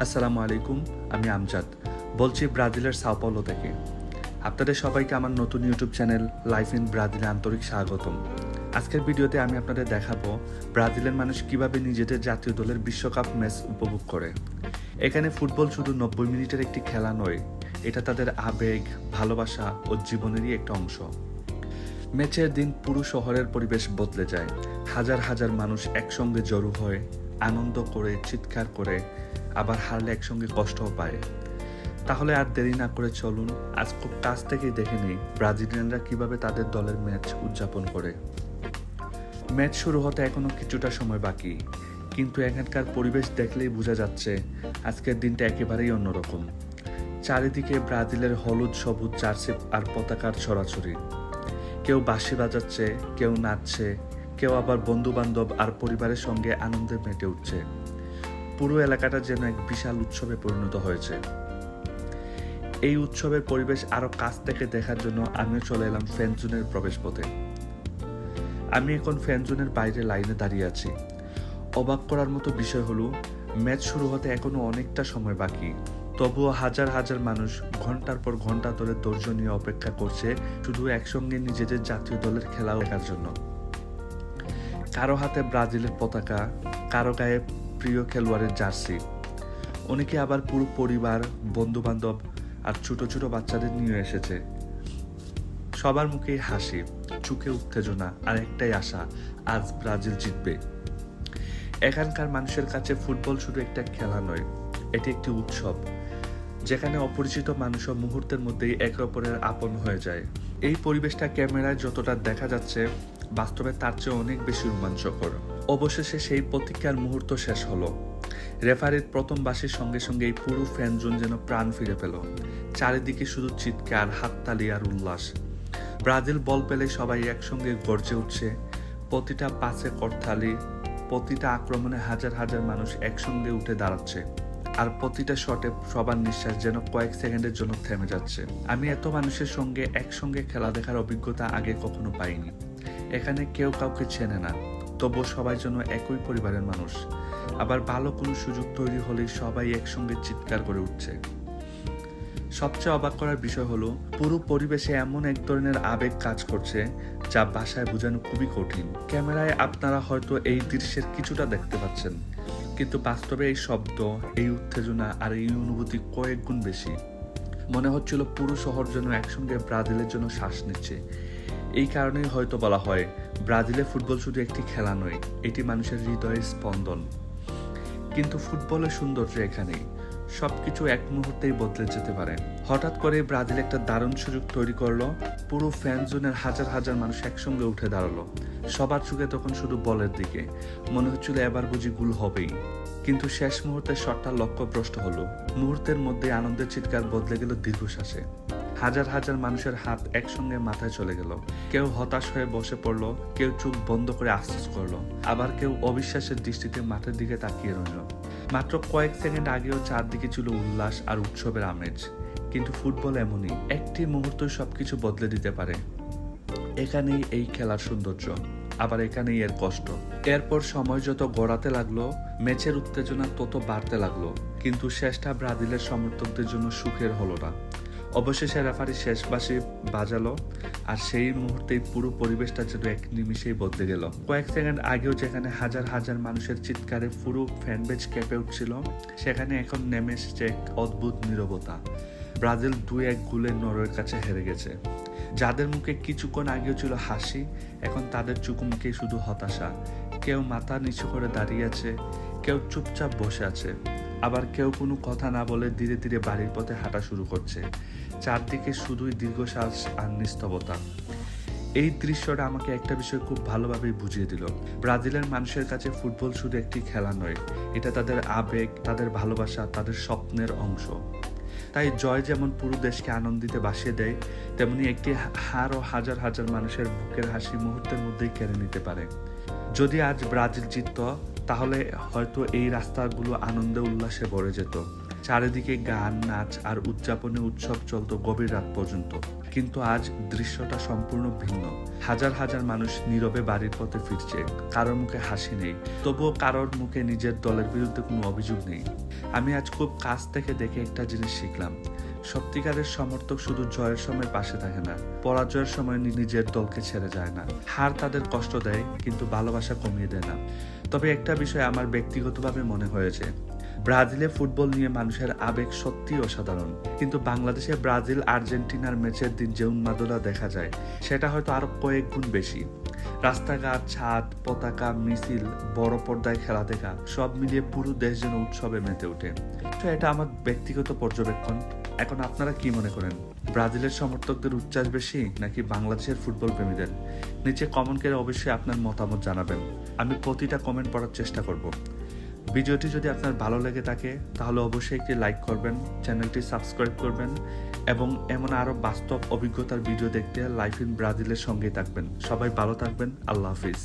আসসালামু আলাইকুম, আমি আমজাদ বলছি ব্রাজিলের সাও পাওলো থেকে। আপনাদের সবাইকে আমার নতুন ইউটিউব চ্যানেল লাইফ ইন ব্রাজিলে আন্তরিক স্বাগতম। আজকের ভিডিওতে আমি আপনাদের দেখাবো ব্রাজিলের মানুষ কিভাবে নিজেদের জাতীয় দলের বিশ্বকাপ ম্যাচ উপভোগ করে। এখানে ফুটবল শুধু 90 মিনিটের একটি খেলা নয়, এটা তাদের আবেগ, ভালোবাসা ও জীবনেরই একটা অংশ। ম্যাচের দিন পুরো শহরের পরিবেশ বদলে যায়। হাজার হাজার মানুষ একসঙ্গে জড়ো হয়, আনন্দ করে, চিৎকার করে, আবার হারলে একসঙ্গে কষ্টও পায়। তাহলে আর দেরি না করে চলুন আজ খুব কাছ থেকেই দেখে নিই ব্রাজিলিয়ানরা কিভাবে তাদের দলের ম্যাচ উদযাপন করে। ম্যাচ শুরু হতে এখনো কিছুটা সময় বাকি, কিন্তু এখানকার পরিবেশ দেখলেই বোঝা যাচ্ছে আজকের দিনটা একেবারেই অন্যরকম। চারিদিকে ব্রাজিলের হলুদ সবুজ জার্সি আর পতাকার ছড়াছড়ি। কেউ বাঁশি বাজাচ্ছে, কেউ নাচছে, কেউ আবার বন্ধু বান্ধব আর পরিবারের সঙ্গে আনন্দে মেতে উঠছে। পুরো এলাকাটা যেন এক বিশাল উৎসবে পরিণত হয়েছে। এই উৎসবের পরিবেশ আরো কাছ থেকে দেখার জন্য আমিও চলে এলাম ফ্যান জোনের প্রবেশপথে। আমি এখন ফ্যান জোনের বাইরে লাইনে দাঁড়িয়ে আছি। অবাক করার মতো বিষয় হলো ম্যাচ শুরু হতে এখনো অনেকটা সময় বাকি, তবুও হাজার হাজার মানুষ ঘন্টার পর ঘন্টা ধরে ধৈর্য নিয়ে অপেক্ষা করছে শুধু একসঙ্গে নিজেদের জাতীয় দলের খেলা দেখার জন্য। কারো হাতে ব্রাজিলের পতাকা, কারো গায়ে প্রিয় খেলোয়াড়ের জার্সি, অনেকে আবার পুরো পরিবার, বন্ধু বান্ধব আর ছোট ছোট বাচ্চাদের নিয়ে এসেছে। সবার মুখেই হাসি, চোখে উত্তেজনা আর একটাই আশা, আজ ব্রাজিল জিতবে। এখানকার মানুষের কাছে ফুটবল শুধু একটা খেলা নয়, এটি একটি উৎসব যেখানে অপরিচিত মানুষও মুহূর্তের মধ্যেই একে অপরের আপন হয়ে যায়। এই পরিবেশটা ক্যামেরায় যতটা দেখা যাচ্ছে, বাস্তবে তার চেয়ে অনেক বেশি রোমাঞ্চকর। অবশেষে সেই প্রতীক্ষার মুহূর্ত শেষ হলো। রেফারির প্রথম বাঁশির সঙ্গে সঙ্গে এই পুরো ফ্যান জোন যেন প্রাণ ফিরে পেল। চারিদিকে শুধু চিৎকার, হাততালি আর উল্লাস। ব্রাজিল বল পেলে সবাই একসঙ্গে গর্জে উঠছে। প্রতিটা পাসে করতালি, প্রতিটা আক্রমণে হাজার হাজার মানুষ একসঙ্গে উঠে দাঁড়াচ্ছে, আর প্রতিটা শটে সবার নিঃশ্বাস যেন কয়েক সেকেন্ডের জন্য থেমে যাচ্ছে। আমি এত মানুষের সঙ্গে একসঙ্গে খেলা দেখার অভিজ্ঞতা আগে কখনো পাইনি। এখানে কেউ কাউকে চেনে না, তবুও সবাই যেন একই পরিবারের মানুষ। আবার ভালো কোনো সুযোগ তৈরি হলেই সবাই একসঙ্গে চিৎকার করে উঠছে। সবচেয়ে অবাক করার বিষয় হলো পুরো পরিবেশে এমন এক ধরনের আবেগ কাজ করছে যা ভাষায় বোঝানো খুবই কঠিন। ক্যামেরায় আপনারা হয়তো এই দৃশ্যের কিছুটা দেখতে পাচ্ছেন, কিন্তু বাস্তবে এই শব্দ, এই উত্তেজনা আর এই অনুভূতি কয়েক গুণ বেশি। মনে হচ্ছিল পুরো শহর যেন একসঙ্গে ব্রাজিলের জন্য শ্বাস নিচ্ছে। এই কারণেই হয়তো বলা হয় ব্রাজিলে ফুটবল শুধু একটি খেলা নয়, এটি মানুষের হৃদয়ের স্পন্দন। কিন্তু ফুটবলের সৌন্দর্য এখানেই, সবকিছু এক মুহূর্তেই বদলে যেতে পারে। হঠাৎ করে ব্রাজিল একটা দারুণ সুযোগ তৈরি করলো। পুরো ফ্যান জোনের হাজার হাজার মানুষ একসঙ্গে উঠে দাঁড়ালো। সবার চোখে তখন শুধু বলের দিকে। মনে হচ্ছিল এবার বুঝি গোল হবেই। কিন্তু শেষ মুহূর্তে শটটা লক্ষ্যভ্রষ্ট হলো। মুহূর্তের মধ্যে আনন্দের চিৎকার বদলে গেল দীর্ঘশ্বাসে। হাজার হাজার মানুষের হাত একসঙ্গে মাথায় চলে গেল। কেউ হতাশ হয়ে বসে পড়লো, কেউ চোখ বন্ধ করে আফসোস করলো, আবার কেউ অবিশ্বাসের দৃষ্টিতে মাঠের দিকে তাকিয়ে রইল। মাত্র কয়েক সেকেন্ড আগেও চারদিকে ছিল উল্লাস আর উৎসবের আমেজ। কিন্তু ফুটবল এমনই, একটি মুহূর্ত সবকিছু বদলে দিতে পারে। এখানেই এই খেলার সৌন্দর্য, আবার এখানেই এর কষ্ট। এরপর সময় যত গড়াতে লাগলো, ম্যাচের উত্তেজনা তত বাড়তে লাগলো, কিন্তু শেষটা ব্রাজিলের সমর্থকদের জন্য সুখের হলো না। অবশেষে রেফারি শেষ বাঁশি বাজালো, আর সেই মুহূর্তেই পুরো পরিবেশটা যেন এক নিমিষেই বদলে গেল। কয়েক সেকেন্ড আগেও যেখানে হাজার হাজার মানুষের চিৎকারে পুরো ফ্যানবেজ কেঁপে উঠছিল, সেখানে এখন নেমে এসেছে এক অদ্ভুত নীরবতা। ব্রাজিল 2-1 গোলে নরওয়ের কাছে হেরে গেছে। যাদের মুখে কিছুক্ষণ আগেও ছিল হাসি, এখন তাদের চোখ মুখে শুধু হতাশা। কেউ মাথা নিচু করে দাঁড়িয়ে আছে, কেউ চুপচাপ বসে আছে, আবার কেউ কোনো কথা না বলে ধীরে ধীরে বাড়ির পথে হাঁটা শুরু করছে। চারদিকে শুধুই দীর্ঘশ্বাস আর নিস্তবতা। এই দৃশ্যটা আমাকে একটা বিষয় খুব ভালোভাবেই বুঝিয়ে দিল। ব্রাজিলের মানুষের কাছে ফুটবল শুধু একটি খেলা নয়, এটা তাদের আবেগ, তাদের ভালোবাসা, তাদের স্বপ্নের অংশ। তাই জয় যেমন পুরো দেশকে আনন্দিতে ভাসিয়ে দেয়, তেমনি একটি হার ও হাজার হাজার মানুষের বুকের হাসি মুহূর্তের মধ্যেই কেড়ে নিতে পারে। যদি আজ ব্রাজিল জিতত, তাহলে হয়তো এই রাস্তাগুলো আনন্দে উল্লাসে ভরে যেত। চারিদিকে গান, নাচ আর উদযাপনে উৎসব চলতো গভীর রাত পর্যন্ত। কিন্তু আজ দৃশ্যটা সম্পূর্ণ ভিন্ন। হাজার হাজার মানুষ নীরবে বাড়ির পথে ফিরছে, কারোর মুখে হাসি নেই, তবুও কারোর মুখে নিজের দলের বিরুদ্ধে কোনো অভিযোগ নেই। আমি আজ খুব কাছ থেকে দেখে একটা জিনিস শিখলাম, সত্যিকারের সমর্থক শুধু জয়ের সময় পাশে থাকে না, পরাজয়ের সময় নিজের দলকে ছেড়ে যায় না। হার তাদের কষ্ট দেয়, কিন্তু ভালোবাসা কমিয়ে দেয় না। তবে একটা বিষয় আমার ব্যক্তিগতভাবে মনে হয়েছে, ব্রাজিলে ফুটবল নিয়ে মানুষের আবেগ সত্যি অসাধারণ, কিন্তু বাংলাদেশে ব্রাজিল আর্জেন্টিনার ম্যাচের দিন যে উন্মাদনা দেখা যায় সেটা হয়তো আরো কয়েক গুণ বেশি। রাস্তাঘাট, ছাদ, পতাকা, মিছিল, বড় পর্দায় খেলা দেখা, সব মিলিয়ে পুরো দেশ যেন উৎসবে মেতে ওঠে। তো এটা আমার ব্যক্তিগত পর্যবেক্ষণ। এখন আপনারা কি মনে করেন, ব্রাজিলের সমর্থকদের উচ্ছ্বাস বেশি নাকি বাংলাদেশের ফুটবল প্রেমীদের? নিচে কমেন্ট করে অবশ্যই আপনার মতামত জানাবেন। আমি প্রতিটা কমেন্ট পড়ার চেষ্টা করব। ভিডিওটি যদি আপনার ভালো লেগে থাকে তাহলে অবশ্যই একটি লাইক করবেন, চ্যানেলটি সাবস্ক্রাইব করবেন এবং এমন আরও বাস্তব অভিজ্ঞতার ভিডিও দেখতে লাইফ ইন ব্রাজিলের সঙ্গেই থাকবেন। সবাই ভালো থাকবেন। আল্লাহ হাফিজ।